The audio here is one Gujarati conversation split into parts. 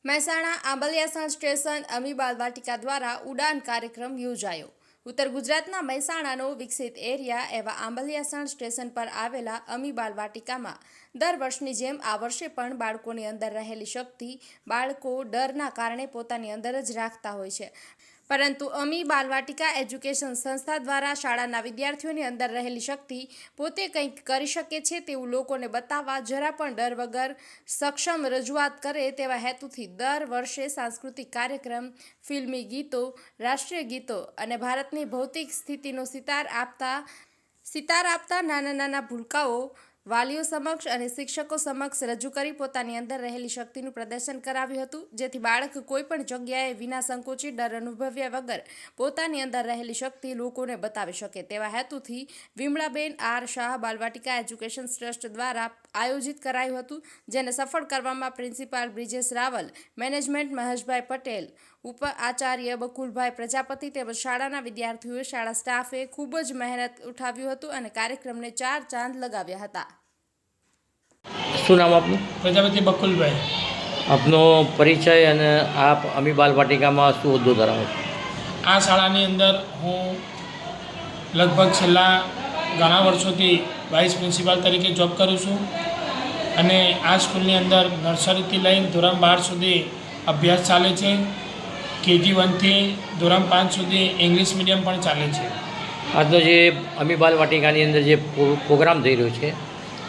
મહેસાણા આંબલિયાસણ સ્ટેશન અમી બાલવાટિકા દ્વારા ઉડાન કાર્યક્રમ યોજાયો। ઉત્તર ગુજરાતના મહેસાણાનો વિકસિત એરિયા એવા આંબલિયાસણ સ્ટેશન પર આવેલા અમી બાલવાટિકામાં દર વર્ષની જેમ આ વર્ષે પણ બાળકોની અંદર રહેલી શક્તિ બાળકો ડરના કારણે પોતાની અંદર જ રાખતા હોય છે, પરંતુ અમી બાલવાટિકા એજ્યુકેશન સંસ્થા દ્વારા શાળાના વિદ્યાર્થીઓની અંદર રહેલી શક્તિ પોતે કંઈક કરી શકે છે તેવું લોકોને બતાવવા જરા પણ ડર વગર સક્ષમ રજૂઆત કરે તેવા હેતુથી દર વર્ષે સાંસ્કૃતિક કાર્યક્રમ, ફિલ્મી ગીતો, રાષ્ટ્રીય ગીતો અને ભારતની ભૌતિક સ્થિતિનો સિતાર આપતા નાના નાના ભૂલકાઓ વાલીઓ સમક્ષ અને શિક્ષકો સમક્ષ રજૂ કરી પોતાની અંદર રહેલી શક્તિનું પ્રદર્શન કરાવ્યું હતું, જેથી બાળક કોઈ પણ જગ્યાએ વિના સંકોચે ડર અનુભવ્યા વગર પોતાની અંદર રહેલી શક્તિ લોકોને બતાવી શકે તેવા હેતુથી વિમળાબેન આર શાહ બાલવાટિકા એજ્યુકેશન ટ્રસ્ટ દ્વારા આયોજિત કરાયું હતું, જેને સફળ કરવામાં પ્રિન્સિપાલ બ્રિજેશ રાવલ, મેનેજમેન્ટ મહેશભાઈ પટેલ, ઉપ આચાર્ય બકુલભાઈ પ્રજાપતિ તેમજ શાળાના વિદ્યાર્થીઓએ શાળા સ્ટાફે ખૂબ જ મહેનત ઉઠાવ્યું હતું અને કાર્યક્રમને 4 ચાંદ લગાવ્યા હતા। શું નામ આપનું? પ્રજાપતિ બકુલભાઈ। આપનો પરિચય અને આપ અમી બાલવાટિકામાં શું હોદ્દો ધરાવો છો? આ શાળાની અંદર હું લગભગ છેલ્લા ઘણા વર્ષોથી વાઇસ પ્રિન્સિપાલ તરીકે જોબ કરું છું અને આ સ્કૂલની અંદર નર્સરીથી લઈને ધોરણ 12 સુધી અભ્યાસ ચાલે છે। KG1 થી ધોરણ 5 સુધી ઇંગ્લિશ મીડિયમ પણ ચાલે છે। આજનો જે અમી બાલવાટિકાની અંદર જે પ્રોગ્રામ થઈ રહ્યો છે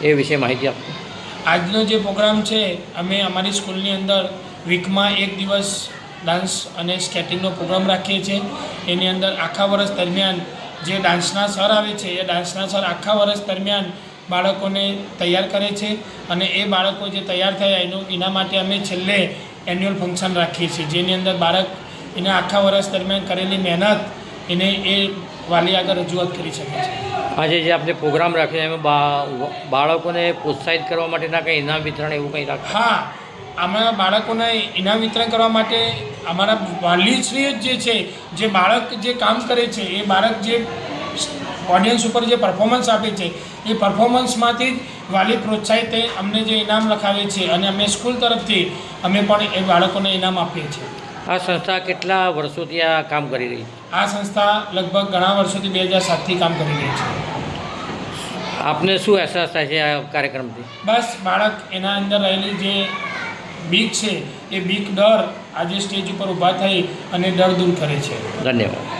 એ વિશે માહિતી આપો। આજનો જે પ્રોગ્રામ છે, અમે અમારી સ્કૂલની અંદર વીકમાં 1 દિવસ ડાન્સ અને સ્કેટિંગનો પ્રોગ્રામ રાખીએ છીએ। એની અંદર આખા વર્ષ દરમિયાન જે ડાન્સના સર આવે છે એ ડાન્સના સર આખા વર્ષ દરમિયાન બાળકોને તૈયાર કરે છે અને એ બાળકો જે તૈયાર થયા એના માટે અમે છેલ્લે એન્યુઅલ ફંક્શન રાખીએ છીએ, જેની અંદર બાળક એને આખા વર્ષ દરમિયાન કરેલી મહેનત એને એ વાલી આગળ રજૂઆત કરી શકે છે। આજે જે આપણે પ્રોગ્રામ રાખ્યો એમાં બાળકોને પ્રોત્સાહિત કરવા માટેના કંઈ ઇનામ વિતરણ એવું કંઈ રાખ્યું? હા, આમાં બાળકોને ઇનામ વિતરણ કરવા માટે અમારા વાલીશ્રીઓ જે છે, જે બાળક જે કામ કરે છે એ બાળક જે ઓડિયન્સ ઉપર જે પરફોર્મન્સ આપે છે એ પરફોર્મન્સમાંથી જ વાલી પ્રોત્સાહિત થઈ અમને જે ઇનામ લખાવે છે અને અમે સ્કૂલ તરફથી અમે પણ એ બાળકોને ઇનામ આપીએ છીએ। આ સંસ્થા કેટલા વર્ષોથી આ કામ કરી રહી છે? આ સંસ્થા લગભગ ઘણા વર્ષોથી 2007થી કામ કરી રહી છે। આપને શું અહેસાસ થાય છે આ કાર્યક્રમથી? બસ બાળક એના અંદર રહેલી જે બીક છે એ બીક ડર આજે સ્ટેજ ઉપર ઊભા થઈ અને ડર દૂર કરે છે। ધન્યવાદ।